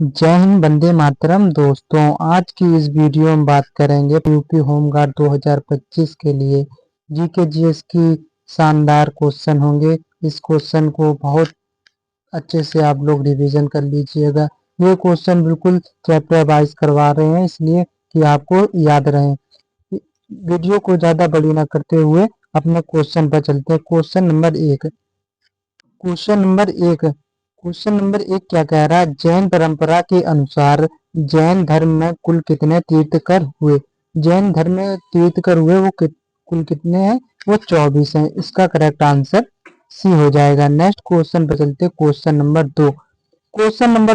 जय हिंद, वंदे मातरम। दोस्तों, आज की इस वीडियो में बात करेंगे यूपी होमगार्ड 2025 के लिए जीके जीएस की शानदार क्वेश्चन होंगे। इस क्वेश्चन को बहुत अच्छे से आप लोग रिवीजन कर लीजिएगा। ये क्वेश्चन बिल्कुल चैप्टर वाइज करवा रहे हैं, इसलिए कि आपको याद रहे। वीडियो को ज्यादा बड़ी ना करते हुए अपने क्वेश्चन पर चलते हैं। क्वेश्चन नंबर एक क्या कह रहा है? जैन परंपरा के अनुसार जैन धर्म में कुल कितने तीर्थकर हुए? जैन धर्म में तीर्थकर हुए वो कुल कितने हैं? वो 24 हैं। इसका करेक्ट आंसर सी हो जाएगा। नेक्स्ट क्वेश्चन पर चलते। क्वेश्चन नंबर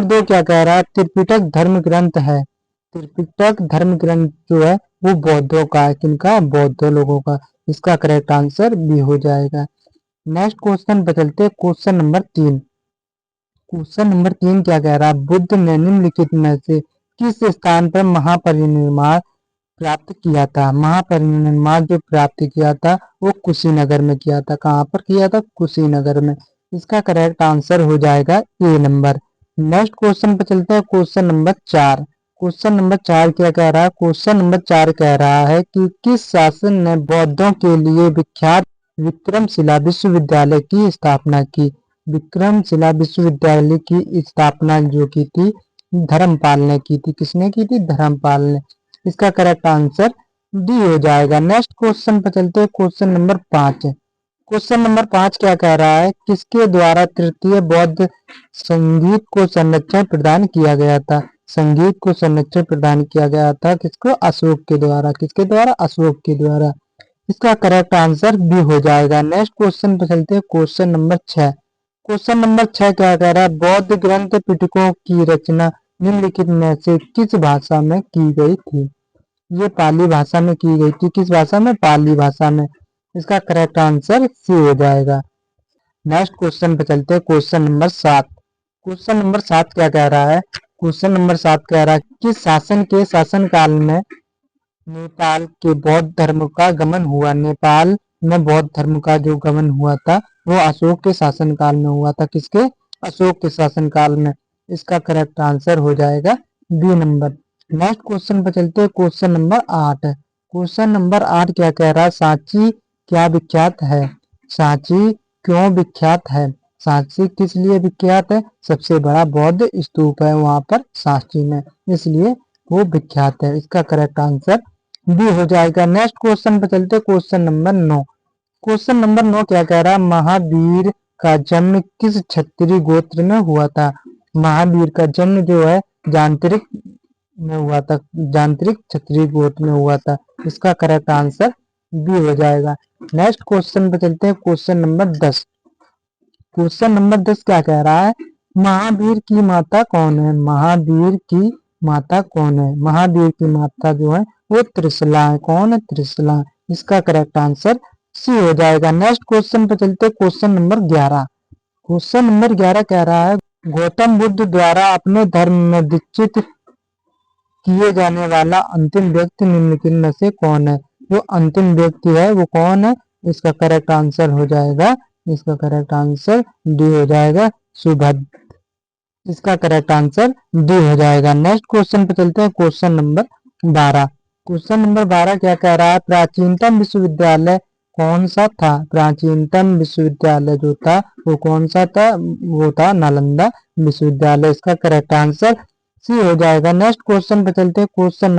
दो क्या कह रहा है? त्रिपिटक धर्म ग्रंथ है। त्रिपिटक धर्म ग्रंथ जो है वो बौद्धों का है। किनका? बौद्ध लोगों का। इसका करेक्ट आंसर बी हो जाएगा। नेक्स्ट क्वेश्चन पर चलते। क्वेश्चन नंबर तीन क्या कह रहा है? बुद्ध ने निम्नलिखित में से किस स्थान पर महापरिनिर्वाण प्राप्त किया था? महापरिनिर्वाण जो प्राप्त किया था वो कुशीनगर में किया था। कहाँ पर किया था? कुशीनगर में। इसका करेक्ट आंसर हो जाएगा ए नंबर। नेक्स्ट क्वेश्चन पर चलते हैं। क्वेश्चन नंबर चार क्या कह रहा है? क्वेश्चन नंबर चार कह रहा है कि किस शासक ने बौद्धों के लिए विख्यात विक्रमशिला विश्वविद्यालय की स्थापना की? विक्रमशिला विश्वविद्यालय की स्थापना जो की थी धर्मपाल ने की थी। किसने की थी? धर्मपाल ने। इसका करेक्ट आंसर डी हो जाएगा। नेक्स्ट क्वेश्चन पर चलते हैं। क्वेश्चन नंबर पांच क्या कह रहा है? किसके द्वारा तृतीय बौद्ध संगीत को संरक्षण प्रदान किया गया था? संगीत को संरक्षण प्रदान किया गया था किसको? अशोक के द्वारा। किसके द्वारा? अशोक के द्वारा। इसका करेक्ट आंसर बी हो जाएगा। नेक्स्ट क्वेश्चन पर चलते हैं। क्वेश्चन नंबर छह क्या कह रहा है? बौद्ध ग्रंथ पिटकों की रचना निम्नलिखित में से किस भाषा में की गई थी? ये पाली भाषा में की गई थी। किस भाषा में? पाली भाषा में। इसका करेक्ट आंसर सी हो जाएगा। नेक्स्ट क्वेश्चन पे चलते हैं। क्वेश्चन नंबर सात क्या कह रहा है? क्वेश्चन नंबर सात कह रहा है किस शासन के शासन काल में नेपाल के बौद्ध धर्म का गमन हुआ? नेपाल में बौद्ध धर्म का जो गमन हुआ था वो अशोक के शासन काल में हुआ था। किसके? अशोक के शासन काल में। इसका करेक्ट आंसर हो जाएगा बी नंबर। नेक्स्ट क्वेश्चन पर चलते हैं। क्वेश्चन नंबर आठ क्या कह रहा है? सांची क्या विख्यात है? सांची क्यों विख्यात है? सांची किस लिए विख्यात है? सबसे बड़ा बौद्ध स्तूप है वहां पर सांची में, इसलिए वो विख्यात है। इसका करेक्ट आंसर बी हो जाएगा। नेक्स्ट क्वेश्चन पर चलते। क्वेश्चन नंबर नौ क्या कह रहा है? महावीर का जन्म किस क्षत्रिय गोत्र में हुआ था? महावीर का जन्म जो है जांत्रिक में हुआ था। जांत्रिक क्षत्रिय गोत्र में हुआ था। इसका करेक्ट आंसर बी हो जाएगा। नेक्स्ट क्वेश्चन पर चलते हैं। क्वेश्चन नंबर 10 क्या कह रहा है? महावीर की माता कौन है? महावीर की माता कौन है? महावीर की माता जो है वो त्रिशला है। कौन है? त्रिशला। इसका करेक्ट आंसर सी हो जाएगा। नेक्स्ट क्वेश्चन पर चलते। क्वेश्चन नंबर 11 कह रहा है गौतम बुद्ध द्वारा अपने धर्म में दीक्षित किए जाने वाला अंतिम व्यक्ति निम्नलिखित में से कौन है? जो अंतिम व्यक्ति है वो कौन है? इसका करेक्ट आंसर हो जाएगा डी हो जाएगा, सुभद्र। इसका करेक्ट आंसर डी हो जाएगा। नेक्स्ट क्वेश्चन पे चलते हैं। क्वेश्चन नंबर 12 क्या कह रहा है? प्राचीनतम विश्वविद्यालय कौन सा था? प्राचीनतम विश्वविद्यालय जो था वो कौन सा था? वो था नालंदा विश्वविद्यालय। इसका करेक्ट आंसर सी हो जाएगा। नेक्स्ट क्वेश्चन पे चलते हैं। क्वेश्चन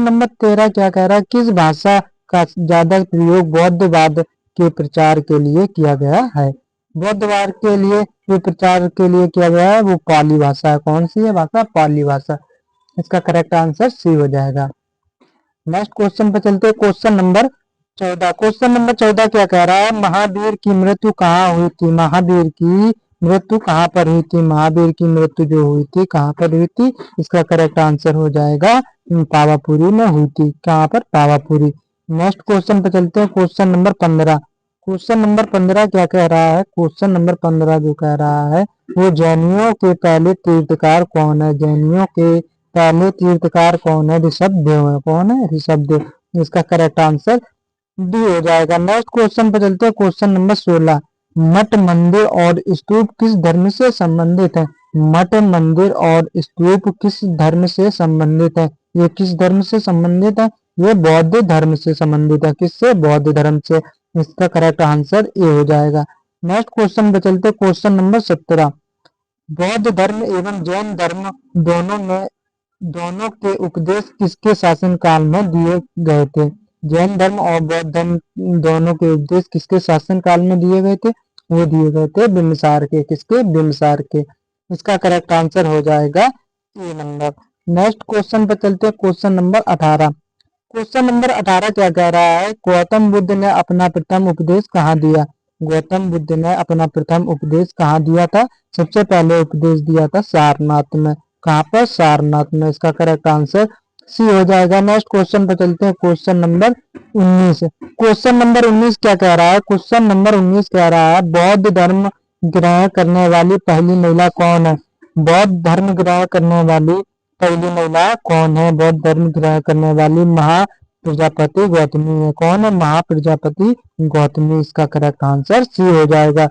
नंबर 13 क्या कह रहा है? किस भाषा का ज्यादा प्रयोग बौद्धवाद के प्रचार के लिए किया गया है? बौद्धवाद के लिए जो प्रचार के लिए किया गया है वो पाली भाषा है। कौन सी है भाषा? पाली भाषा। इसका करेक्ट आंसर सी हो जाएगा। नेक्स्ट क्वेश्चन पे चलते हैं। क्वेश्चन नंबर 14 क्या कह रहा है? महावीर की मृत्यु कहाँ हुई थी? महावीर की मृत्यु कहाँ पर हुई थी? महावीर की मृत्यु जो हुई थी कहाँ पर हुई थी? इसका करेक्ट आंसर हो जाएगा पावापुरी में हुई थी। कहाँ पर? पावापुरी। नेक्स्ट क्वेश्चन पे चलते हैं। क्वेश्चन नंबर 15 क्या कह रहा है? क्वेश्चन नंबर 15 जो कह रहा है वो जैनियों के पहले तीर्थकार कौन है? जैनियों के पहले तीर्थकार कौन है? ऋषभदेव है। कौन है? ऋषभदेव। इसका करेक्ट आंसर डी हो जाएगा। नेक्स्ट क्वेश्चन पे चलते हैं। क्वेश्चन नंबर 16 मठ मंदिर और स्तूप किस धर्म से संबंधित है? मठ, मंदिर और स्तूप किस धर्म से संबंधित है? ये किस धर्म से संबंधित है? ये बौद्ध धर्म से संबंधित है। किससे? बौद्ध धर्म से। इसका करेक्ट आंसर ए हो जाएगा। नेक्स्ट क्वेश्चन पे चलते, क्वेश्चन नंबर 17। बौद्ध धर्म एवं जैन धर्म दोनों के उपदेश किसके शासन काल में दिए गए थे? जैन धर्म और बौद्ध धर्म दोनों के उपदेश किसके शासन काल में दिए गए थे? वो दिए गए थे बिम्बिसार के। किसके? बिम्बिसार के। इसका करेक्ट आंसर हो जाएगा ए नंबर। नेक्स्ट क्वेश्चन पर चलते हैं, क्वेश्चन नंबर 18। क्वेश्चन नंबर 18 क्या कह रहा है? गौतम बुद्ध ने अपना प्रथम उपदेश कहाँ दिया? गौतम बुद्ध ने अपना प्रथम उपदेश कहाँ दिया था? सबसे पहले उपदेश दिया था सारनाथ में। कहाँ पर? सारनाथ में। इसका करेक्ट आंसर सी हो जाएगा। नेक्स्ट क्वेश्चन पर चलते हैं, क्वेश्चन नंबर 19। क्वेश्चन नंबर 19 क्या कह रहा है? क्वेश्चन नंबर 19 कह रहा है बौद्ध धर्म ग्रहण करने वाली पहली महिला कौन है? बौद्ध धर्म ग्रहण करने वाली पहली महिला कौन है? बौद्ध धर्म ग्रहण करने वाली महाप्रजापति गौतमी है। कौन है? महाप्रजापति गौतमी। इसका करेक्ट आंसर सी हो जाएगा।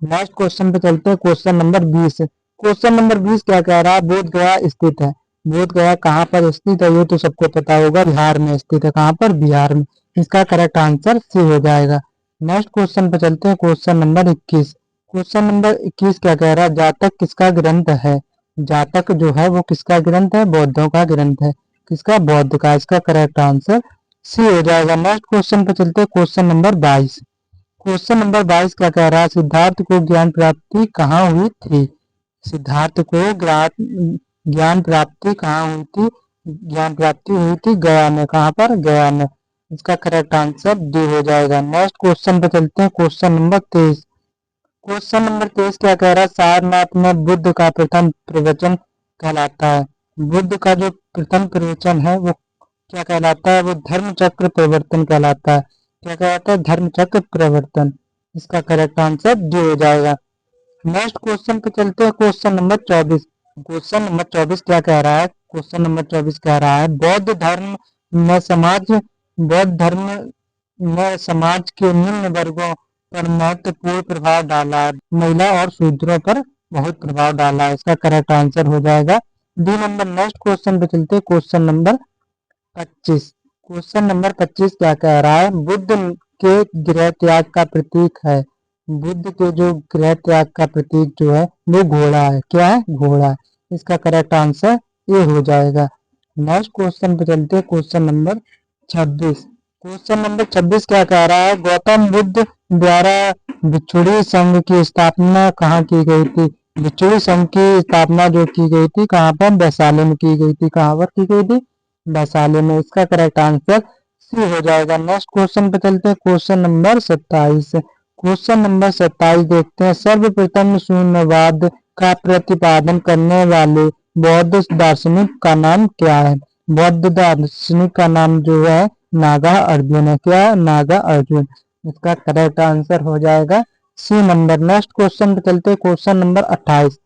नेक्स्ट क्वेश्चन पे चलते हैं, क्वेश्चन नंबर 20। क्वेश्चन नंबर 20 क्या कह रहा है? बोध गया स्थित है। बोध गया कहाँ पर स्थित है? ये तो सबको पता होगा, बिहार में स्थित है। कहाँ पर? बिहार में। इसका करेक्ट आंसर सी हो जाएगा। नेक्स्ट क्वेश्चन पे चलते हैं, क्वेश्चन नंबर 21। क्वेश्चन नंबर 21 क्या कह रहा है? जातक किसका ग्रंथ है? जातक जो है वो किसका ग्रंथ है? बौद्धों का ग्रंथ है। किसका? बौद्ध का। इसका करेक्ट आंसर सी हो जाएगा। नेक्स्ट क्वेश्चन पे चलते हैं, क्वेश्चन नंबर 22। क्वेश्चन नंबर 22 क्या कह रहा है? सिद्धार्थ को ज्ञान प्राप्ति कहाँ हुई थी? सिद्धार्थ को ज्ञान प्राप्ति कहाँ हुई थी? ज्ञान प्राप्ति हुई थी गया में। कहाँ पर? गया में। इसका करेक्ट आंसर डी हो जाएगा। नेक्स्ट क्वेश्चन पे चलते हैं, क्वेश्चन नंबर 23। क्वेश्चन नंबर 23 क्या कह रहा है? सारनाथ में बुद्ध का प्रथम प्रवचन कहलाता है। बुद्ध का जो प्रथम प्रवचन है वो क्या कहलाता है? वो धर्म चक्र प्रवर्तन कहलाता है। क्या कहलाता है? धर्म चक्र प्रवर्तन। इसका करेक्ट आंसर डी हो जाएगा। नेक्स्ट क्वेश्चन पे चलते हैं, क्वेश्चन नंबर 24। क्वेश्चन नंबर 24 क्या कह रहा है? क्वेश्चन नंबर 24 कह रहा है बौद्ध धर्म ने समाज के निम्न वर्गों पर महत्वपूर्ण प्रभाव डाला है। महिला और शूद्रों पर बहुत प्रभाव डाला है। इसका करेक्ट आंसर हो जाएगा डी नंबर। नेक्स्ट क्वेश्चन पे चलते हैं, क्वेश्चन नंबर 25। क्वेश्चन नंबर 25 क्या कह रहा है? बुद्ध के गृह त्याग का प्रतीक है। बुद्ध के जो गृह त्याग का प्रतीक जो है वो घोड़ा है। क्या है? घोड़ा है। इसका करेक्ट आंसर ए हो जाएगा। नेक्स्ट क्वेश्चन पे चलते हैं, क्वेश्चन नंबर 26। क्वेश्चन नंबर 26 क्या कह रहा है? गौतम बुद्ध द्वारा भिक्षुणी संघ की स्थापना कहाँ की गई थी? भिक्षुणी संघ की स्थापना जो की गई थी कहाँ पर? वैशाली में की गई थी। कहाँ पर की गई थी? वैशाली में। इसका करेक्ट आंसर सी हो जाएगा। नेक्स्ट क्वेश्चन पे चलते हैं, क्वेश्चन नंबर 27। क्वेश्चन नंबर 27 देखते हैं, सर्वप्रथम शून्यवाद का प्रतिपादन करने वाले बौद्ध दार्शनिक का नाम क्या है? बौद्ध दार्शनिक का नाम जो है नागा अर्जुन है। क्या है? नागा अर्जुन। इसका करेक्ट आंसर हो जाएगा सी नंबर। नेक्स्ट क्वेश्चन पे चलते हैं, क्वेश्चन नंबर 28।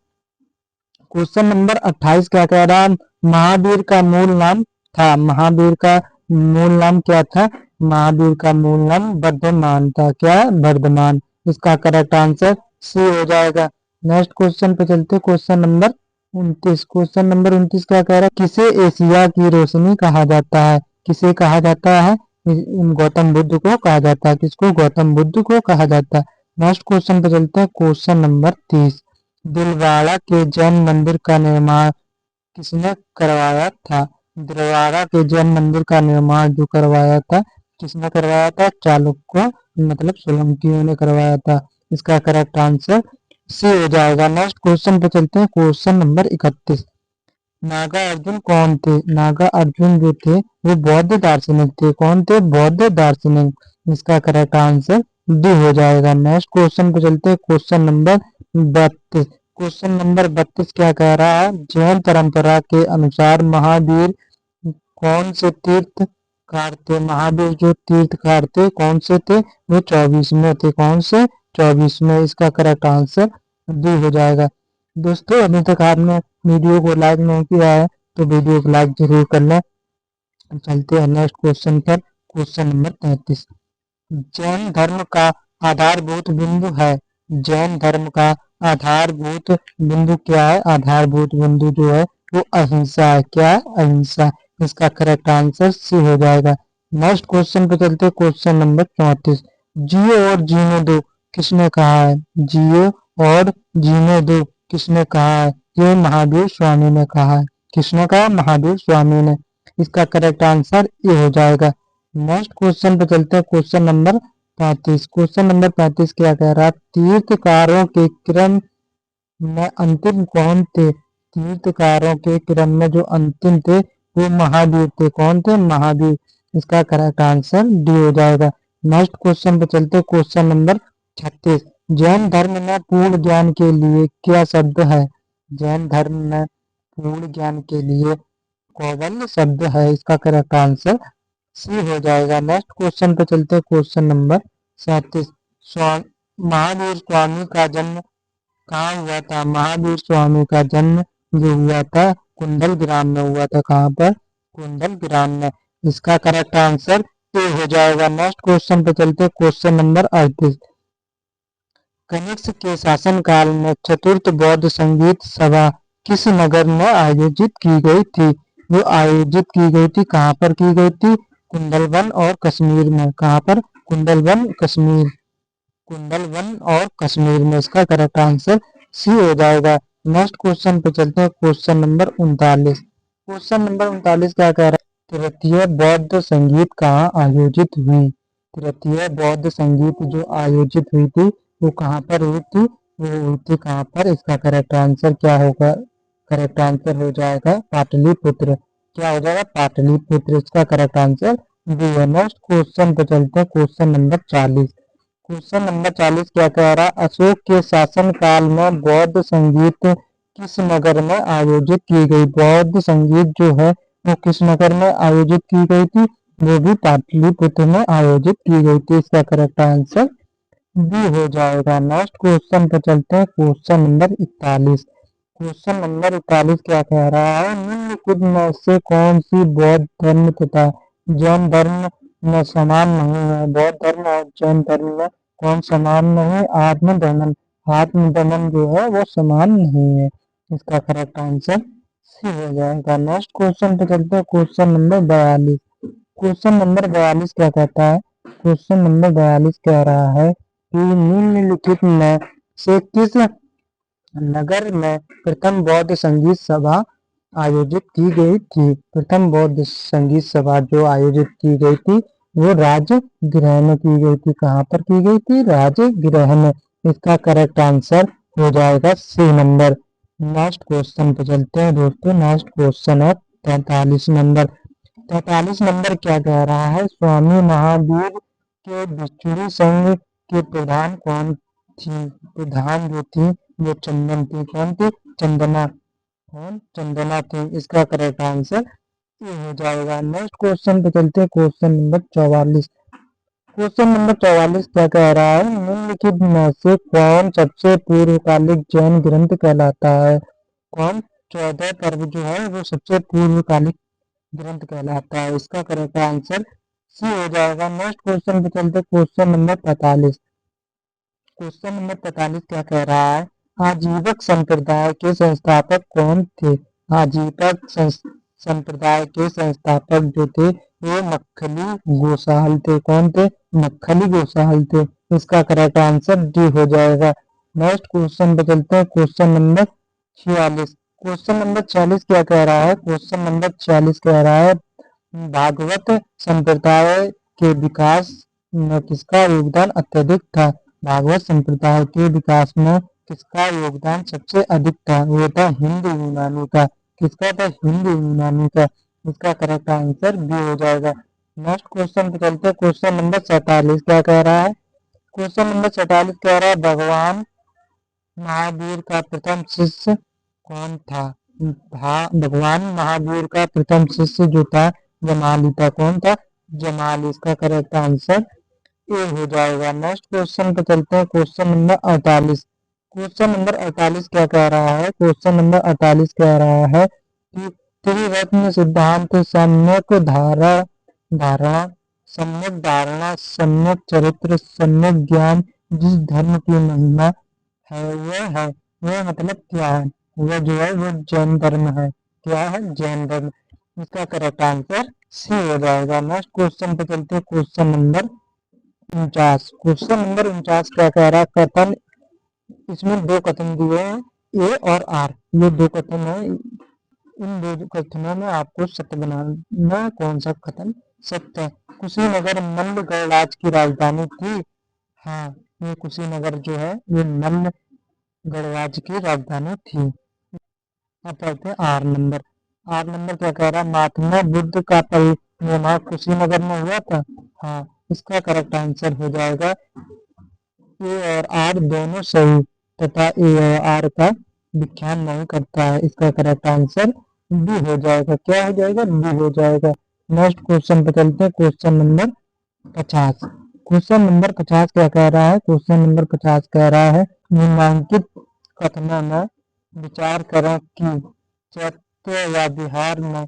क्वेश्चन नंबर 28 क्या कह रहा है? महावीर का मूल नाम था। महावीर का मूल नाम क्या था? महावीर का मूल नाम वर्धमान था। क्या है? वर्धमान। इसका करेक्ट आंसर सी हो जाएगा। नेक्स्ट क्वेश्चन पे चलते हैं, क्वेश्चन नंबर 29। क्वेश्चन नंबर 29 क्या कह रहा है? किसे एशिया की रोशनी कहा जाता है? किसे कहा जाता है? गौतम बुद्ध को कहा जाता है। किसको? गौतम बुद्ध को कहा जाता है। नेक्स्ट क्वेश्चन पे चलते हैं, क्वेश्चन नंबर 30। दिलवाड़ा के जैन मंदिर का निर्माण किसने करवाया था? दिलवाड़ा के जैन मंदिर का निर्माण जो करवाया था, किसने करवाया था? चालुक्य मतलब सोलंकियों ने करवाया था। इसका करेक्ट आंसर सी हो जाएगा। नेक्स्ट क्वेश्चन पे चलते हैं, क्वेश्चन नंबर 31। नागा अर्जुन कौन थे? नागा अर्जुन जो थे वो बौद्ध दार्शनिक थे। कौन थे? बौद्ध दार्शनिक। इसका करेक्ट आंसर डी हो जाएगा। नेक्स्ट क्वेश्चन पे चलते हैं, क्वेश्चन नंबर 32। क्वेश्चन नंबर 32 क्या कह रहा है? जैन परंपरा के अनुसार महावीर कौन से तीर्थकार थे? महावीर जो तीर्थकार थे कौन से थे? वो 24वें थे। कौन से? 24वें। इसका करेक्ट आंसर डी हो जाएगा। दोस्तों अभी तक आपने वीडियो को लाइक नहीं किया है तो वीडियो को लाइक जरूर कर लें। चलते हैं नेक्स्ट क्वेश्चन पर, क्वेश्चन नंबर 33। जैन धर्म का आधारभूत बिंदु है। जैन धर्म का आधारभूत बिंदु क्या है? आधारभूत बिंदु जो है वो अहिंसा है। क्या है? अहिंसा। इसका करेक्ट आंसर सी हो जाएगा। नेक्स्ट क्वेश्चन पे चलते हैं, क्वेश्चन नंबर 34। जियो और जीने दो किसने कहा है? जियो और जीने दो किसने कहा है? ये महावीर स्वामी ने कहा है। किसने कहा? महावीर स्वामी ने। इसका करेक्ट आंसर ये हो जाएगा। नेक्स्ट क्वेश्चन पे चलते हैं, क्वेश्चन नंबर 35। क्वेश्चन नंबर 35 क्या कह रहा है? तीर्थकारों के क्रम में अंतिम कौन थे? तीर्थकारों के क्रम में जो अंतिम थे वो महावीर थे। कौन थे? महावीर। इसका करेक्ट आंसर डी हो जाएगा। नेक्स्ट क्वेश्चन पे चलते हैं, क्वेश्चन नंबर 36। जैन धर्म में पूर्ण ज्ञान के लिए क्या शब्द है? जैन धर्म में पूर्ण ज्ञान के लिए कौवल्य शब्द है। इसका करेक्ट आंसर सी हो जाएगा। नेक्स्ट क्वेश्चन पे चलते हैं, क्वेश्चन नंबर 37। महावीर स्वामी का जन्म कहाँ हुआ था? महावीर स्वामी का जन्म जो हुआ था कुंडल ग्राम में हुआ था। कहाँ पर? कुंडल ग्राम में। इसका करेक्ट आंसर ए हो जाएगा। नेक्स्ट क्वेश्चन पे चलते हैं, क्वेश्चन नंबर 38। कनिष्क के शासनकाल में चतुर्थ बौद्ध संगीत सभा किस नगर में आयोजित की गई थी? वो आयोजित की गई थी कहाँ पर की गई थी? कुंडलवन और कश्मीर में। कहाँ पर? कुंडलवन, कश्मीर। कुंडलवन और कश्मीर में। इसका करेक्ट आंसर सी हो जाएगा। नेक्स्ट क्वेश्चन पे चलते हैं, क्वेश्चन नंबर 39। क्वेश्चन नंबर 39 क्या कह रहा है? तृतीय बौद्ध संगीत कहाँ आयोजित हुई? तृतीय बौद्ध संगीत जो आयोजित हुई थी वो कहाँ पर हुई थी? वो हुई थी कहाँ पर? इसका करेक्ट आंसर क्या होगा? करेक्ट आंसर हो जाएगा पाटलिपुत्र। क्या हो जाएगा? पाटलिपुत्र। इसका करेक्ट आंसर बी है। नेक्स्ट क्वेश्चन पे चलते हैं, क्वेश्चन नंबर 40। क्वेश्चन नंबर 40 क्या कह रहा है? अशोक के शासन काल में बौद्ध संगीत किस नगर में आयोजित की गई? बौद्ध संगीत जो है वो किस नगर में आयोजित की गई थी? वो भी पाटलिपुत्र में आयोजित की गई थी। इसका करेक्ट आंसर बी हो जाएगा। नेक्स्ट क्वेश्चन पे चलते हैं, क्वेश्चन नंबर 41। क्वेश्चन नंबर 41 क्या कह रहा है? निम्नलिखित में से कौन सी बौद्ध धर्म तथा जैन धर्म में समान नहीं है? बौद्ध धर्म और जैन धर्म में कौन समान नहीं? आत्मदमन। आत्मदमन जो है वो समान नहीं है। इसका करेक्ट आंसर सी हो जाएगा। नेक्स्ट क्वेश्चन पे चलते हैं, क्वेश्चन नंबर 42। क्वेश्चन नंबर 42 क्या कहता है? क्वेश्चन नंबर 42 कह रहा है कि निम्नलिखित में से किस नगर में प्रथम बौद्ध संगीत सभा आयोजित की गई थी? प्रथम बौद्ध संगीत सभा जो आयोजित की गई थी वो राजगृह में की गई थी। कहाँ पर की गई थी? राजगृह में। इसका करेक्ट आंसर हो जाएगा सी नंबर। नेक्स्ट क्वेश्चन पे चलते हैं दोस्तों। नेक्स्ट क्वेश्चन है 43 नंबर। 43 नंबर क्या कह रहा है? स्वामी महावीर के भिक्षुणी संघ के प्रधान कौन थी? प्रधान जो थी वो चंदन थी। कौन थी? चंदना। कौन? चंदना थी। इसका करेक्ट आंसर ये हो जाएगा। नेक्स्ट क्वेश्चन पे चलते हैं, क्वेश्चन नंबर 44। क्वेश्चन नंबर 44 क्या कह रहा है? निम्नलिखित में से कौन सबसे पूर्वकालिक जैन ग्रंथ कहलाता है? कौन? 14 पर्व जो है वो सबसे पूर्वकालिक ग्रंथ कहलाता है। इसका करेक्ट आंसर सी हो जाएगा। नेक्स्ट क्वेश्चन पे चलते हैं, क्वेश्चन नंबर 45। क्वेश्चन नंबर 45 क्या कह रहा है? आजीवक संप्रदाय के संस्थापक कौन थे? आजीवक संप्रदाय के संस्थापक जो थे वो मक्खली गोसाल थे। कौन थे? मक्खली गोसाल थे। इसका करेक्ट आंसर डी हो जाएगा। नेक्स्ट क्वेश्चन पे चलते हैं, क्वेश्चन नंबर 46। क्वेश्चन नंबर 46 क्या कह रहा है? क्वेश्चन नंबर 46 कह रहा है भागवत संप्रदाय के विकास में किसका योगदान अत्यधिक था? भागवत संप्रदाय के विकास में किसका योगदान सबसे अधिक था? वो था हिंदू यूनानी का। किसका था? हिंदू यूनानी का। इसका करेक्ट आंसर बी हो जाएगा। नेक्स्ट क्वेश्चन पे चलते हैं, क्वेश्चन नंबर 47 क्या कह रहा है? क्वेश्चन नंबर 47 कह रहा है भगवान महावीर का प्रथम शिष्य कौन था? भगवान महावीर का प्रथम शिष्य जो था जमाली था। कौन था? जमाली। इसका करेक्ट आंसर ए हो जाएगा। नेक्स्ट क्वेश्चन पे चलते हैं, क्वेश्चन नंबर 48। क्वेश्चन नंबर 48 क्या कह रहा है? क्वेश्चन नंबर 48 कह रहा है कि त्रिरत्न सिद्धांत सम्यक धारणा, सम्यक धारणा, सम्यक चरित्र, सम्यक ज्ञान जिस धर्म की महिमा है वह मतलब क्या है? वह जो है वो जैन धर्म है। क्या है? जैन धर्म। इसका करेक्ट आंसर सी हो जाएगा। नेक्स्ट क्वेश्चन पे चलते हैं, क्वेश्चन नंबर 49। क्वेश्चन नंबर 49 क्या कह रहा है? कथन, इसमें दो कथन दिए हैं, ए और आर, ये दो कथन है। इन दो कथनों में आपको सत्य बनाना, कौन सा कथन सत्य है। कुशीनगर मल्ल गणराज्य की राजधानी थी। हाँ, ये कुशीनगर जो है ये मल्ल गणराज्य की राजधानी थी। अब पढ़ते हैं आर नंबर। आर नंबर क्या कह रहा है? महात्मा बुद्ध का परिनिर्वाण कुशीनगर में हुआ था। हाँ, इसका करेक्ट आंसर हो जाएगा ए और आर दोनों सही, तथा ए और आर का विख्यान नहीं करता है। इसका करेक्ट आंसर बी हो जाएगा। क्या हो जाएगा? बी हो जाएगा। नेक्स्ट क्वेश्चन पे चलते हैं, क्वेश्चन नंबर 50। क्वेश्चन नंबर 50 क्या कह रहा है? क्वेश्चन नंबर 50 कह रहा है, निम्नलिखित कथनों में विचार करें कि चैत्य या बिहार में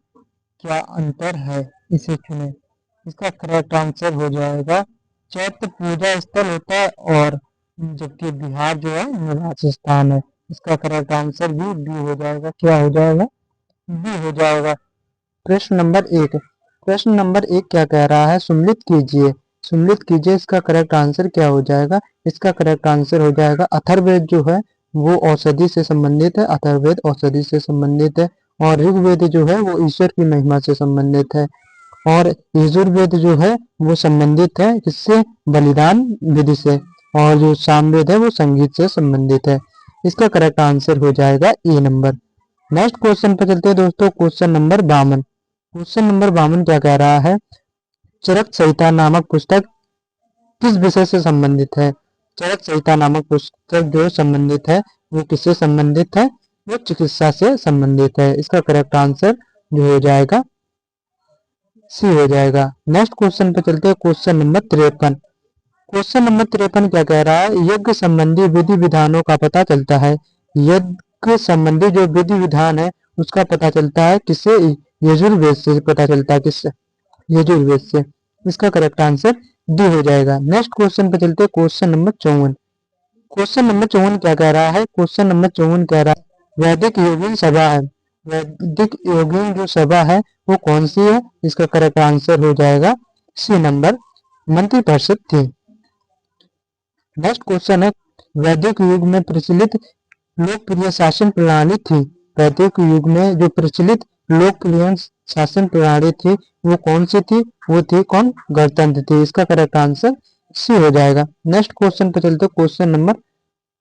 क्या अंतर है, इसे चुनें। इसका करेक्ट आंसर हो जाएगा, चैत्य पूजा स्थल होता है और जबकि बिहार जो है निवास स्थान है। इसका करेक्ट आंसर भी बी हो जाएगा। क्या हो जाएगा? बी हो जाएगा। प्रश्न नंबर 1। प्रश्न नंबर 1 क्या कह रहा है? सुम्मिलित कीजिए। सुम्मिलित कीजिए, इसका करेक्ट आंसर क्या हो जाएगा? इसका करेक्ट आंसर हो जाएगा, अथर्ववेद जो है वो औषधि से संबंधित है। अथर्ववेद औषधि से संबंधित है। और ऋग्वेद जो है वो ईश्वर की महिमा से संबंधित है। और यजुर्वेद जो है वो संबंधित है किससे? बलिदान विधि से। और जो सामवेद है वो संगीत से संबंधित है। इसका करेक्ट आंसर हो जाएगा ए नंबर। नेक्स्ट क्वेश्चन पे चलते हैं दोस्तों, क्वेश्चन नंबर 52। क्वेश्चन नंबर 52 क्या कह रहा है? चरक संहिता नामक पुस्तक किस विषय से संबंधित है? चरक संहिता नामक पुस्तक जो संबंधित है वो किससे संबंधित है? वो चिकित्सा से संबंधित है। इसका करेक्ट आंसर जो हो जाएगा सी हो जाएगा। नेक्स्ट क्वेश्चन पे चलते हैं, क्वेश्चन नंबर 53। क्वेश्चन नंबर 53 क्या कह रहा है? यज्ञ संबंधी विधि विधानों का पता चलता है। यज्ञ संबंधी जो विधि विधान है उसका पता चलता है किससे? यजुर्वेद से पता चलता है। किससे? यजुर्वेद से। इसका करेक्ट आंसर डी हो जाएगा। नेक्स्ट क्वेश्चन पे चलते हैं, क्वेश्चन नंबर 54। क्वेश्चन नंबर 54 क्या कह रहा है? क्वेश्चन नंबर 54 कह रहा है, वैदिक योगिन सभा है। वैदिक योगिन जो सभा है वो कौन सी है? इसका करेक्ट आंसर हो जाएगा सी नंबर, मंत्रिपरिषद थी। नेक्स्ट क्वेश्चन है, वैदिक युग में प्रचलित लोकप्रिय शासन प्रणाली थी। वैदिक युग में जो प्रचलित लोकप्रिय शासन प्रणाली थी वो कौन सी थी? वो थी कौन? गणतंत्र थी। इसका करेक्ट आंसर सी हो जाएगा। नेक्स्ट क्वेश्चन पे चलते, क्वेश्चन नंबर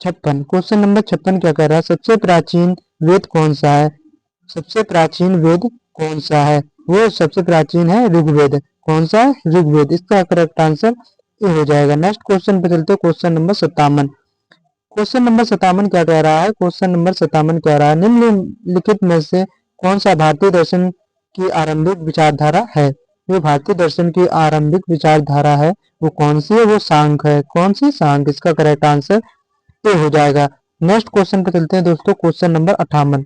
56। क्वेश्चन नंबर 56 क्या कह रहा है? सबसे प्राचीन वेद कौन सा है? सबसे प्राचीन वेद कौन सा है? वो सबसे प्राचीन है ऋग्वेद। कौन सा है? ऋग्वेद। इसका करेक्ट आंसर ए हो जाएगा। नेक्स्ट क्वेश्चन पे चलते, क्वेश्चन नंबर 57। क्वेश्चन नंबर 57 क्या कह रहा है? क्वेश्चन नंबर 57 कह रहा है, निम्नलिखित में से कौन सा भारतीय दर्शन की आरंभिक विचारधारा है? जो भारतीय दर्शन की आरंभिक विचारधारा है वो कौन सी है? वो सांख्य है। कौन सी? सांख्य। इसका करेक्ट आंसर ए हो जाएगा। नेक्स्ट क्वेश्चन पे चलते हैं दोस्तों, क्वेश्चन नंबर 58।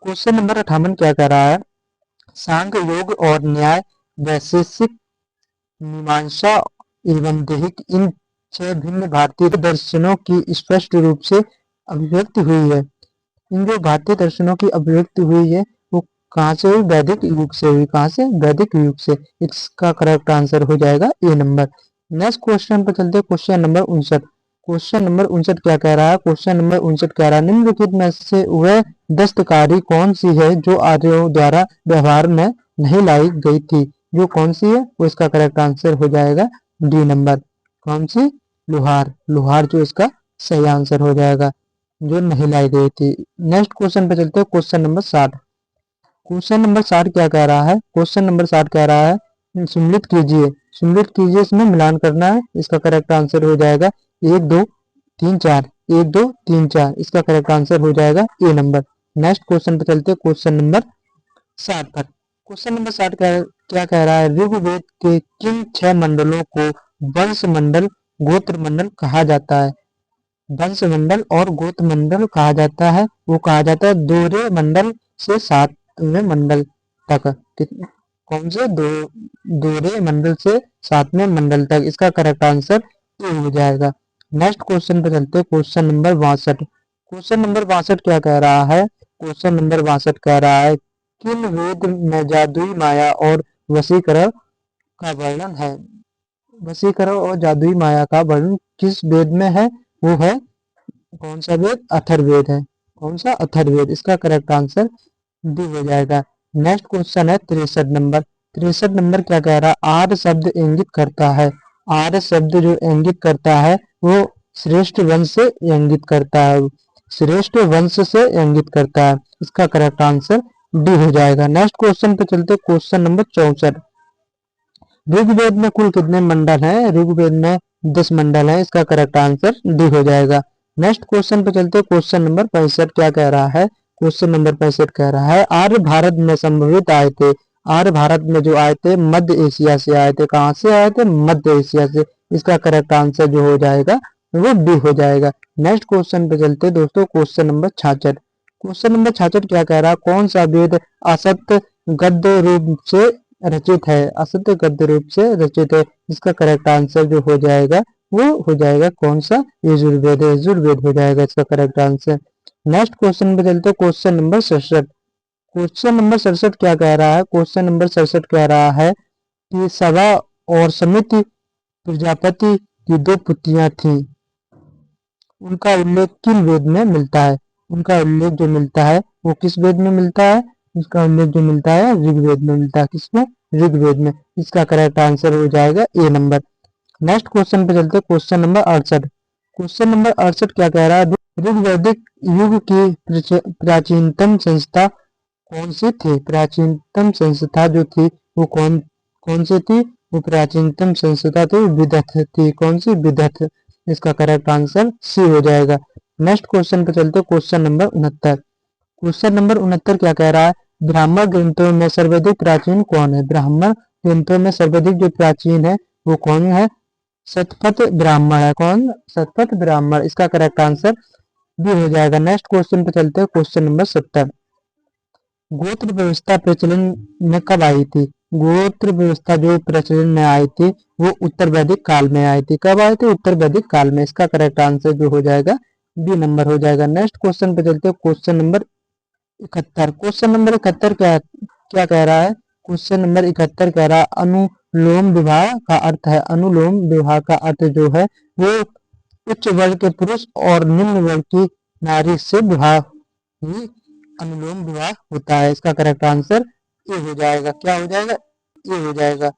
क्वेश्चन नंबर 58 क्या कह रहा है? सांख्य, योग और न्याय, वैशेषिक, मीमांसा एवं दैहिक, इन 6 भिन्न भारतीय दर्शनों की स्पष्ट रूप से अभिव्यक्ति हुई है। इन जो भारतीय दर्शनों की अभिव्यक्ति हुई है वो कहाँ से हुई? वैदिक युग से हुई। कहाँ से? वैदिक युग से। इसका करेक्ट आंसर हो जाएगा ए नंबर। नेक्स्ट क्वेश्चन पर चलते हैं, क्वेश्चन नंबर 59। क्वेश्चन नंबर 59 क्या कह रहा है? क्वेश्चन नंबर 59 कह रहा है, निम्नलिखित में से वह दस्तकारी कौन सी है जो आर्यों द्वारा व्यवहार में नहीं लाई गई थी? जो कौन सी है वो इसका करेक्ट आंसर हो जाएगा डी नंबर। कौन सी? लोहार। लोहार जो इसका सही आंसर हो जाएगा, जो नहीं लाई गई थी। नेक्स्ट क्वेश्चन पे चलते हैं, क्वेश्चन नंबर 60। क्वेश्चन नंबर 60 क्या कह रहा है? क्वेश्चन नंबर 60 कह रहा है, सम्मिलित कीजिए। सम्मिलित कीजिए, इसमें मिलान करना है। इसका करेक्ट आंसर हो जाएगा 1 2 3 4। 1 2 3 4। इसका करेक्ट आंसर हो जाएगा ए नंबर। नेक्स्ट क्वेश्चन पे चलते हैं, क्वेश्चन नंबर 60 पर। क्वेश्चन नंबर 60 क्या कह रहा है? ऋग्वेद के किन 6 मंडलों को वंश मंडल, गोत्र मंडल कहा जाता है? वंश मंडल और गोत्र मंडल कहा जाता है। वो कहा जाता है दोहरे मंडल से 7वें मंडल तक। कौन से? दोहरे मंडल से 7वें मंडल तक। इसका करेक्ट आंसर ए हो जाएगा। नेक्स्ट क्वेश्चन पे चलते हैं, क्वेश्चन नंबर 62। क्वेश्चन नंबर 62 क्या कह रहा है? क्वेश्चन नंबर 62 कह रहा है, किन वेद में जादुई माया और वशीकरण का वर्णन है? वशीकरण और जादुई माया का वर्णन किस वेद में है? वो है कौन सा वेद? अथर्ववेद है। कौन सा? अथर्ववेद। इसका करेक्ट आंसर डी हो जाएगा। नेक्स्ट क्वेश्चन है 63 नंबर। 63 नंबर क्या कह रहा है? आर्य शब्द इंगित करता है, आर्य शब्द जो इंगित करता है वो श्रेष्ठ वंश से इंगित करता है, श्रेष्ठ वंश से इंगित करता है। इसका करेक्ट आंसर डी हो जाएगा। नेक्स्ट क्वेश्चन पे चलते, क्वेश्चन नंबर 64। ऋग्वेद में कुल कितने मंडल हैं? ऋग्वेद में 10 मंडल हैं। इसका करेक्ट आंसर डी हो जाएगा। नेक्स्ट क्वेश्चन पे चलते, क्वेश्चन नंबर 65 क्या कह रहा है? क्वेश्चन नंबर 65 कह रहा है, आर्य भारत में संभवित आए थे, आर्य भारत में जो आए थे मध्य एशिया से आए थे। कहां से आए थे? मध्य एशिया से। इसका करेक्ट आंसर जो हो जाएगा वो डी हो जाएगा। नेक्स्ट क्वेश्चन पे चलते दोस्तों, क्वेश्चन नंबर 66। क्वेश्चन नंबर 66 क्या कह रहा है? कौन सा वेद असत्य गद्य रूप से रचित है? असत्य गद्य रूप से रचित है। इसका करेक्ट आंसर जो हो जाएगा वो हो जाएगा कौन सा? यजुर्वेद, यजुर्वेद हो जाएगा इसका करेक्ट आंसर। नेक्स्ट क्वेश्चन पे चलते, क्वेश्चन नंबर 67। क्वेश्चन नंबर 67 क्या कह रहा है? क्वेश्चन नंबर 67 कह रहा है कि सभा और समिति प्रजापति की दो पुत्रियां थीं, उनका उल्लेख किन वेद में मिलता है? उनका उल्लेख जो मिलता है वो किस वेद में मिलता है? उसका उल्लेख जो मिलता है ऋग्वेद में मिलता है। किसमें? ऋग्वेद में। इसका करेक्ट आंसर हो जाएगा ए नंबर। नेक्स्ट क्वेश्चन पे चलते, क्वेश्चन नंबर 68। क्वेश्चन नंबर 68 क्या कह रहा है? ऋग्वैदिक युग की प्राचीनतम संस्था कौन सी थी? प्राचीनतम संस्था जो थी वो कौन कौन सी थी? वो प्राचीनतम संस्था थी विदथ थी। कौन सी? विदथ। इसका करेक्ट आंसर सी हो जाएगा। नेक्स्ट क्वेश्चन पे चलते, क्वेश्चन नंबर 69। क्वेश्चन नंबर 69 क्या कह रहा है? ब्राह्मण ग्रंथों में सर्वाधिक प्राचीन कौन है? ब्राह्मण ग्रंथों में सर्वाधिक जो प्राचीन है वो कौन है? शतपथ ब्राह्मण है। कौन? शतपथ ब्राह्मण। इसका करेक्ट आंसर भी हो जाएगा। नेक्स्ट क्वेश्चन पे चलते हैं, क्वेश्चन नंबर 70। गोत्र व्यवस्था प्रचलन में कब आई थी? गोत्र व्यवस्था जो प्रचलन में आई थी वो उत्तर वैदिक काल में आई थी। कब आई थी? उत्तर वैदिक काल में। इसका करेक्ट आंसर जो हो जाएगा बी नंबर हो जाएगा। नेक्स्ट क्वेश्चन पे चलते हैं, क्वेश्चन नंबर 71। क्वेश्चन नंबर 71 क्या क्या कह रहा है? क्वेश्चन नंबर 71 कह रहा है, अनुलोम विवाह का अर्थ है, अनुलोम विवाह का अर्थ जो है वो उच्च वर्ग के पुरुष और निम्न वर्ग की नारी से विवाह ही अनुलोम विवाह होता है। इसका करेक्ट आंसर ए हो जाएगा। क्या हो जाएगा? ए हो जाएगा।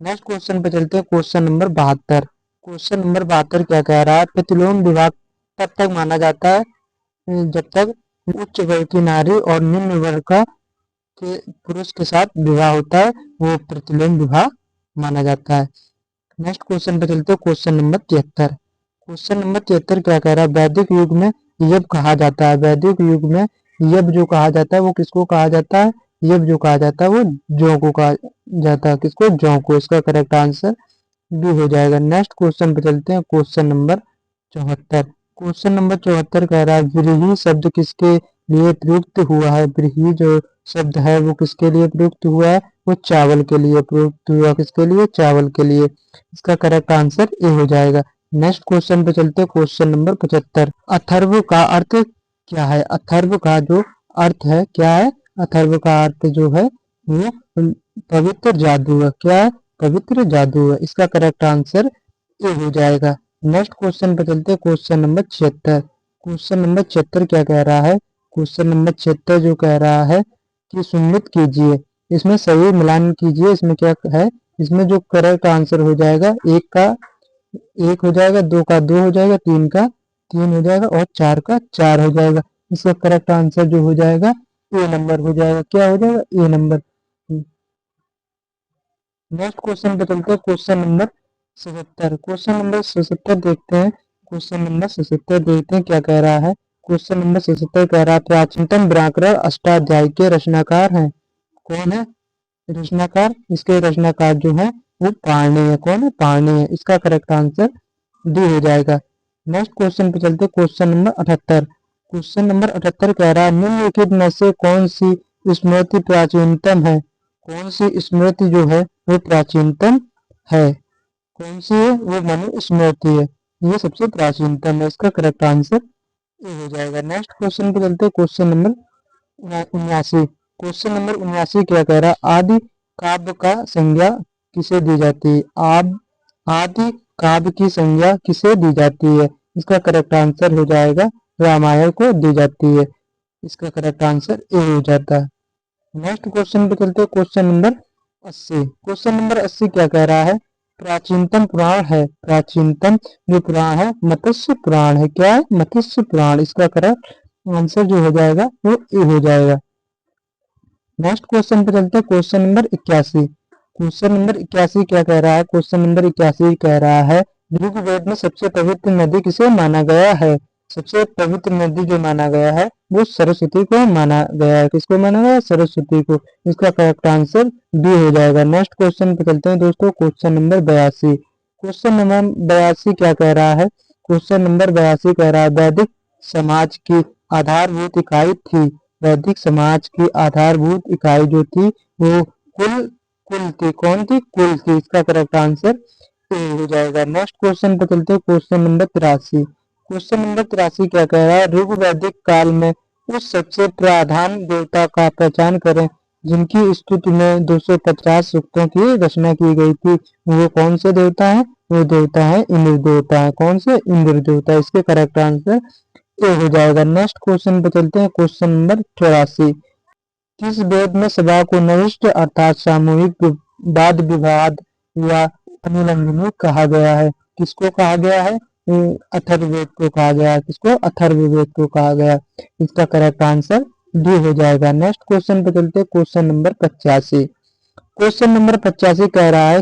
नेक्स्ट क्वेश्चन पे चलते हैं, क्वेश्चन नंबर 72। क्वेश्चन नंबर 72 क्या कह रहा है? प्रतिलोम विवाह तब तक माना जाता है जब तक उच्च वर्ग की नारी और निम्न वर्ग का के पुरुष के साथ विवाह होता है, वो प्रतिलोम विवाह माना जाता है। नेक्स्ट क्वेश्चन पे चलते हैं, क्वेश्चन नंबर 73। क्वेश्चन नंबर 73 क्या कह रहा है? वैदिक युग में यज्ञ कहा जाता है, वैदिक युग में यज्ञ जो कहा जाता है वो किसको कहा जाता है? यज्ञ जो कहा जाता है वो जौ को कहा जाता है। किसको? जौ को। इसका करेक्ट आंसर बी हो जाएगा। नेक्स्ट क्वेश्चन पे चलते हैं, क्वेश्चन नंबर 74। क्वेश्चन नंबर 74 कह रहा है, व्रीहि शब्द किसके लिए प्रयुक्त हुआ है? व्रीहि जो शब्द है वो किसके लिए प्रयुक्त हुआ है? वो चावल के लिए प्रयुक्त हुआ। किसके लिए? चावल के लिए। इसका करेक्ट आंसर ए हो जाएगा। नेक्स्ट क्वेश्चन पे चलते हैं, क्वेश्चन नंबर 75। अथर्व का अर्थ क्या है? अथर्व का जो अर्थ है क्या है? अथर्व का अर्थ जो है वो पवित्र जादू है। क्या है? पवित्र जादू है। इसका करेक्ट आंसर ए हो जाएगा। नेक्स्ट क्वेश्चन पे चलते हैं, क्वेश्चन नंबर 76। क्वेश्चन नंबर 76 क्या कह रहा है? क्वेश्चन नंबर 76 जो कह रहा है कि सुनिश्चित कीजिए, इसमें सही मिलान कीजिए। इसमें क्या है? इसमें जो करेक्ट आंसर हो जाएगा, एक का एक हो जाएगा, दो का दो हो जाएगा, तीन का तीन हो जाएगा और चार का चार हो जाएगा। इसका करेक्ट आंसर जो हो जाएगा ए नंबर हो जाएगा। क्या हो जाएगा? ए नंबर। नेक्स्ट क्वेश्चन पे चलते हैं, क्वेश्चन नंबर 77। क्वेश्चन नंबर 77 देखते हैं, क्वेश्चन नंबर 77 देखते हैं क्या कह रहा है। क्वेश्चन नंबर 77 कह रहा है, प्राचीनतम व्याकरण अष्टाध्यायी के रचनाकार हैं। कौन है रचनाकार? इसके रचनाकार जो है वो पाणि है। कौन है? पाणि है। इसका करेक्ट आंसर डी हो जाएगा। नेक्स्ट क्वेश्चन पे चलते, क्वेश्चन नंबर 78। क्वेश्चन नंबर 78 कह रहा है, निम्नलिखित में से कौन सी स्मृति प्राचीनतम है? कौन सी स्मृति जो है वो प्राचीनतम है? कौन सी है? वो मनुस्मृति है। ये सबसे प्राचीनतम है। इसका करेक्ट आंसर ये हो जाएगा। नेक्स्ट क्वेश्चन पे चलते हैं। Question number 79। क्वेश्चन नंबर 79 क्या कह रहा है? आदि काव्य का संज्ञा किसे दी जाती है? आदि काव्य की संज्ञा किसे दी जाती है? इसका करेक्ट आंसर हो जाएगा रामायण को दी जाती है। इसका करेक्ट आंसर ए हो जाता है। नेक्स्ट क्वेश्चन पे चलते हैं। Question number 80। क्वेश्चन नंबर 80 क्या कह रहा है? प्राचीनतम पुराण है, प्राचीनतम जो पुराण है मत्स्य पुराण है। क्या है? मत्स्य पुराण। इसका करेक्ट आंसर जो हो जाएगा वो ए हो जाएगा। नेक्स्ट क्वेश्चन पे चलते हैं। Question number 81। क्वेश्चन नंबर 81 क्या कह रहा है? क्वेश्चन नंबर 81 कह रहा है ऋग्वेद में सबसे पवित्र नदी किसे माना गया है? सबसे पवित्र नदी जो माना गया है वो सरस्वती को माना गया है। किसको माना गया है? सरस्वती को। इसका करेक्ट आंसर बी हो जाएगा। नेक्स्ट क्वेश्चन पे चलते हैं दोस्तों। Question number 82। क्वेश्चन नंबर 82 क्या कह रहा है? क्वेश्चन नंबर 82 कह रहा है वैदिक समाज की आधारभूत इकाई थी। वैदिक समाज की आधारभूत इकाई जो थी वो कुल कुल थी। कौन थी? कुल थी। इसका करेक्ट आंसर ए हो जाएगा। नेक्स्ट क्वेश्चन पे चलते हैं। Question number 83। क्वेश्चन नंबर 83 क्या कह रहा है? ऋग्वैदिक काल में उस सबसे प्रधान देवता का पहचान करें जिनकी स्तुति में 250 सूक्तों की रचना की गई थी। वो कौन से देवता है? वो देवता है इंद्र देवता है। कौन से? इंद्र देवता। इसके करेक्ट आंसर ए हो जाएगा। नेक्स्ट क्वेश्चन पे चलते हैं। Question number 84। किस वेद में सभा को नविष्ट अर्थात सामूहिक वाद विवाद या अनुलंघनीय कहा गया है? किसको कहा गया है? अथर्ववेद को कहा गया है। किसको? अथर्ववेद को कहा गया है। इसका करेक्ट आंसर डी हो जाएगा। नेक्स्ट क्वेश्चन पे चलते हैं। Question number 85। क्वेश्चन नंबर 85 कह रहा है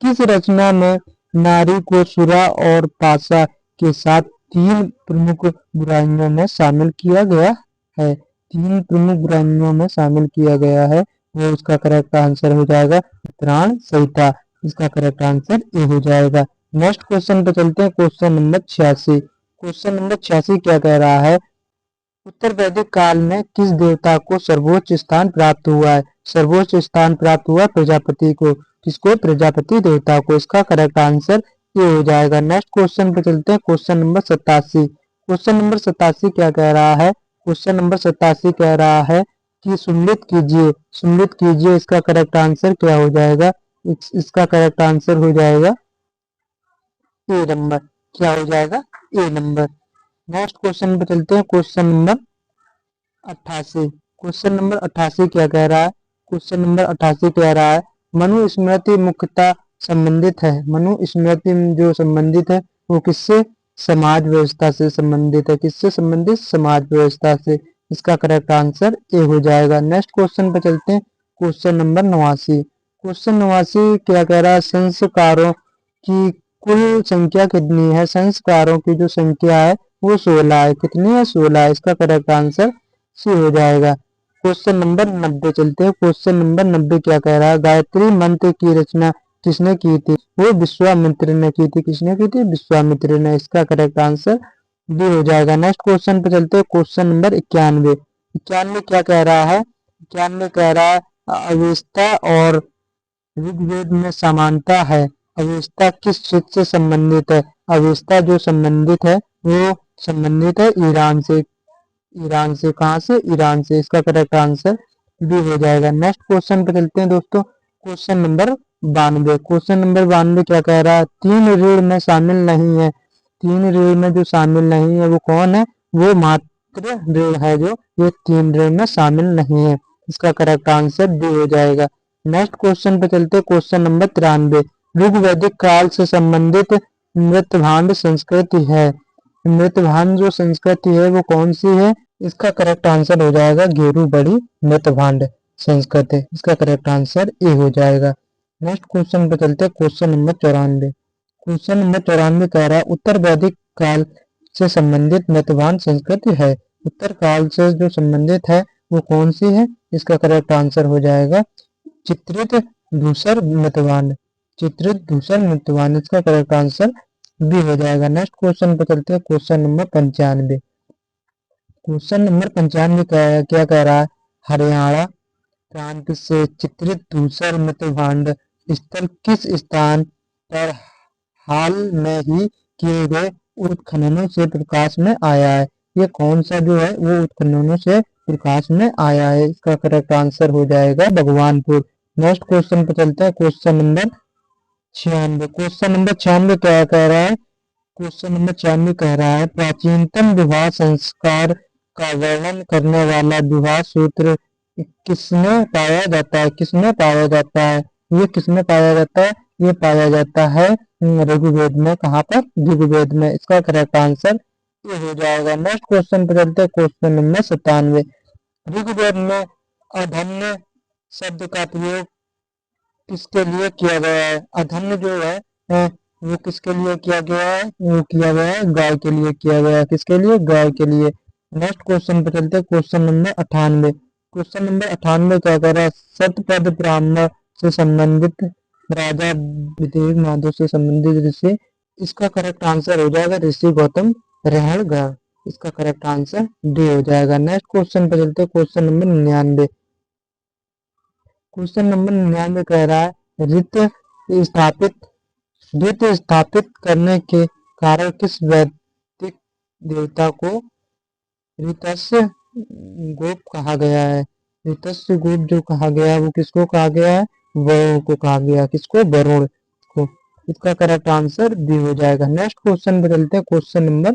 किस रचना में नारी को सुरा और पासा के साथ तीन प्रमुख बुराइयों में शामिल किया गया है? तीन प्रमुख बुराइयों में शामिल किया गया है वो उसका करेक्ट आंसर हो जाएगा उत्तरायण संहिता। इसका करेक्ट आंसर ए हो जाएगा। नेक्स्ट क्वेश्चन पे चलते हैं। Question number 86। क्वेश्चन नंबर 86 क्या कह रहा है? उत्तर वैदिक काल में किस देवता को सर्वोच्च स्थान प्राप्त हुआ है? सर्वोच्च स्थान प्राप्त हुआ प्रजापति को। किसको? प्रजापति देवता को। इसका करेक्ट आंसर ये हो जाएगा। नेक्स्ट क्वेश्चन पे चलते हैं। Question number 87। क्वेश्चन नंबर 87 क्या कह रहा है? क्वेश्चन नंबर 87 कह रहा है कि सुमिलित कीजिए, सुमिलित कीजिए। इसका करेक्ट आंसर क्या हो जाएगा? इसका करेक्ट आंसर हो जाएगा ए नंबर। क्या हो जाएगा? ए नंबर। नेक्स्ट क्वेश्चन पे चलते हैं। Question number 88। क्वेश्चन नंबर 88 क्या कह रहा है? क्वेश्चन नंबर 88 कह रहा है मनुस्मृति मुख्यतः संबंधित है। मनुस्मृति जो संबंधित है वो किससे? समाज व्यवस्था से संबंधित है। किससे संबंधित? समाज व्यवस्था से। इसका करेक्ट आंसर ए हो जाएगा। नेक्स्ट क्वेश्चन पे चलते हैं। Question number 89। क्वेश्चन 89 क्या कह रहा है? संस्कारों की कुल संख्या कितनी है? संस्कारों की जो संख्या है वो 16 है। कितनी है? 16 है। इसका करेक्ट आंसर सी हो जाएगा। क्वेश्चन नंबर 90 चलते हैं। क्वेश्चन नंबर 90 क्या कह रहा है? गायत्री मंत्र की रचना किसने की थी? वो विश्वामित्र ने की थी। किसने की थी? विश्वामित्र ने। इसका करेक्ट आंसर डी हो जाएगा। नेक्स्ट क्वेश्चन पे चलते हैं। Question number 91। 91 क्या कह रहा है? 91 कह रहा है अवस्था और ऋग्वेद में समानता है। अवस्था किस क्षेत्र से संबंधित है? अवस्था जो संबंधित है वो संबंधित है ईरान से। ईरान से। कहाँ से? ईरान से। इसका करेक्ट आंसर बी हो जाएगा। नेक्स्ट क्वेश्चन पे चलते हैं दोस्तों। Question number 92। क्वेश्चन नंबर 92 क्या कह रहा है? तीन ऋण में शामिल नहीं है। तीन ऋण में जो शामिल नहीं है वो कौन है? वो मात्र ऋण है जो ये तीन ऋण में शामिल नहीं है। इसका करेक्ट आंसर डी हो जाएगा। नेक्स्ट क्वेश्चन पे चलते हैं। Question number 93। ऋग्वैदिक काल से संबंधित मृतभांड संस्कृति है। मृतभांड जो संस्कृति है वो कौन सी है? इसका करेक्ट आंसर हो जाएगा गेरू बड़ी मृतभांड संस्कृति। इसका करेक्ट आंसर ए हो जाएगा। नेक्स्ट क्वेश्चन पे चलते हैं। Question number 94। क्वेश्चन नंबर 94 कह रहा है उत्तर वैदिक काल से संबंधित मृतभांड संस्कृति है। उत्तर काल से जो संबंधित है वो कौन सी है? इसका करेक्ट आंसर हो जाएगा चित्रित धूसर मृतभांड। चित्रित धूसर मृतभांड। इसका करेक्ट आंसर बी हो जाएगा। नेक्स्ट क्वेश्चन पे चलते हैं। Question number 95। क्वेश्चन नंबर 95 क्या कह रहा है? हरियाणा प्रांत से चित्रित धूसर मृतभांड स्थल किस स्थान पर हाल में ही किए गए उत्खननों से प्रकाश में आया है। ये कौन सा जो है वो उत्खननों से प्रकाश में आया है? इसका करेक्ट आंसर हो जाएगा भगवानपुर। नेक्स्ट क्वेश्चन पे चलते हैं, क्वेश्चन नंबर 96। क्वेश्चन नंबर 96 क्या कह रहा है? क्वेश्चन नंबर 96 कह रहा है, प्राचीनतम विवाह संस्कार का वर्णन करने वाला विवाह सूत्र किसमें पाया जाता है? किसमें पाया जाता है? ये किसमें पाया जाता है? ये पाया जाता है ऋग्वेद में। कहाँ पर? ऋग्वेद में। इसका करेक्ट आंसर ये हो जाएगा। नेक्स्ट क्वेश्चन पे चलते हैं, क्वेश्चन नंबर 97। ऋग्वेद में अधन्य शब्द का प्रयोग किसके लिए किया गया है? अधन्य जो है वो किसके लिए किया गया है? वो किया गया है गाय के लिए किया गया है। किसके लिए? गाय के लिए। नेक्स्ट क्वेश्चन पे चलते हैं, क्वेश्चन नंबर 98। क्वेश्चन नंबर 98 क्या कह रहा है? सतपथ ब्राह्मण से संबंधित राजा विदेह माधव से संबंधित ऋषि। इसका करेक्ट आंसर हो जाएगा ऋषि गौतम रहणगढ़। इसका करेक्ट आंसर डी हो जाएगा। नेक्स्ट क्वेश्चन पे चलते हैं, क्वेश्चन नंबर 99। क्वेश्चन नंबर 99 कह रहा है, ऋत स्थापित करने के कारण किस वैदिक देवता को ऋतस्य गोप कहा गया है? ऋतस्य गोप जो कहा गया है वो किसको कहा गया है? वरुण को कहा गया। किसको? वरुण को। इसका करेक्ट आंसर बी हो जाएगा। नेक्स्ट क्वेश्चन पे चलते हैं, क्वेश्चन नंबर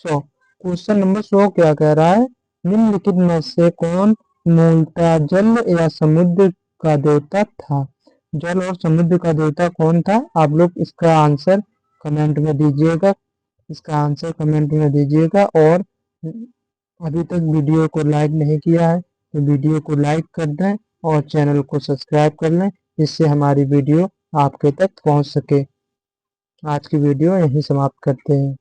100। क्वेश्चन नंबर 100 क्या कह रहा है? निम्नलिखित में से कौन मूलतः जल या समुद्र का देवता था? जल और समुद्र का देवता कौन था? आप लोग इसका आंसर कमेंट में दीजिएगा। इसका आंसर कमेंट में दीजिएगा। और अभी तक वीडियो को लाइक नहीं किया है तो वीडियो को लाइक कर दें और चैनल को सब्सक्राइब कर लें, जिससे हमारी वीडियो आपके तक पहुंच सके। आज की वीडियो यहीं समाप्त करते हैं।